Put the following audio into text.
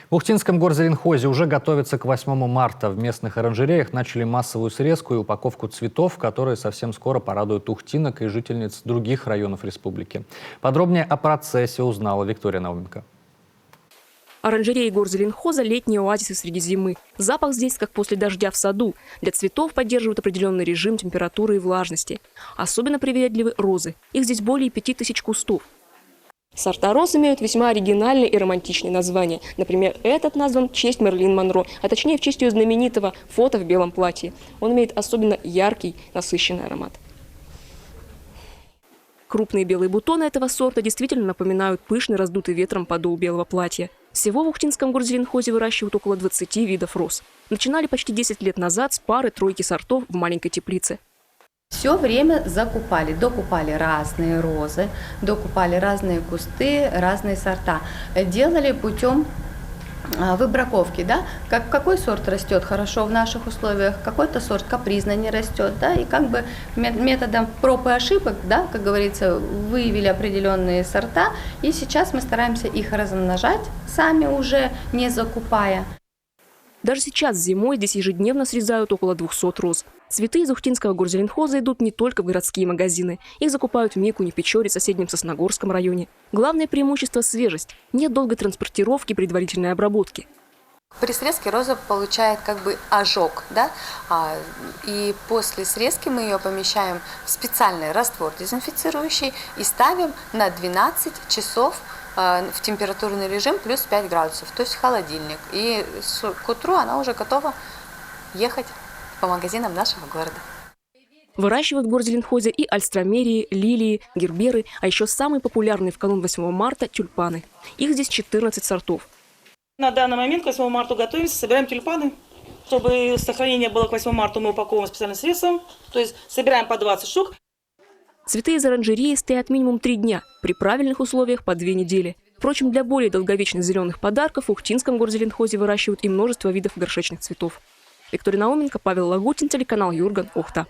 В Ухтинском горзеленхозе уже готовятся к 8 марта. В местных оранжереях начали массовую срезку и упаковку цветов, которые совсем скоро порадуют ухтинок и жительниц других районов республики. Подробнее о процессе узнала Виктория Науменко. Оранжереи горзеленхоза – летние оазисы среди зимы. Запах здесь, как после дождя в саду. Для цветов поддерживают определенный режим температуры и влажности. Особенно привередливы розы. Их здесь более 5000 кустов. Сорта роз имеют весьма оригинальные и романтичные названия. Например, этот назван в честь Мэрилин Монро, а точнее в честь ее знаменитого фото в белом платье. Он имеет особенно яркий, насыщенный аромат. Крупные белые бутоны этого сорта действительно напоминают пышный, раздутый ветром подол белого платья. Всего в Ухтинском горзеленхозе выращивают около 20 видов роз. Начинали почти 10 лет назад с пары-тройки сортов в маленькой теплице. Все время докупали разные розы, докупали разные кусты, разные сорта. Делали путем выбраковки, да, какой сорт растет хорошо в наших условиях, какой-то сорт капризно не растет, да, и как бы методом проб и ошибок, да, как говорится, выявили определенные сорта, и сейчас мы стараемся их размножать сами уже, не закупая. Даже сейчас зимой здесь ежедневно срезают около 200 роз. Цветы из Ухтинского горзеленхоза идут не только в городские магазины. Их закупают в Микуне, Печоре, соседнем Сосногорском районе. Главное преимущество – свежесть. Нет долгой транспортировки и предварительной обработки. При срезке роза получает как бы ожог, да? И после срезки мы ее помещаем в специальный раствор дезинфицирующий и ставим на 12 часов в температурный режим плюс 5 градусов, то есть в холодильник. И к утру она уже готова ехать по магазинам нашего города. Выращивают в горзеленхозе и альстромерии, лилии, герберы, а еще самые популярные в канун 8 марта – тюльпаны. Их здесь 14 сортов. На данный момент к 8 марта готовимся, собираем тюльпаны. Чтобы сохранение было к 8 марта, мы упаковываем специальным средством, то есть собираем по 20 штук. Цветы из оранжереи стоят минимум 3 дня, при правильных условиях по 2 недели. Впрочем, для более долговечных зеленых подарков в Ухтинском горзеленхозе выращивают и множество видов горшечных цветов. Виктория Науменко, Павел Лагутин, телеканал Юрган, Ухта.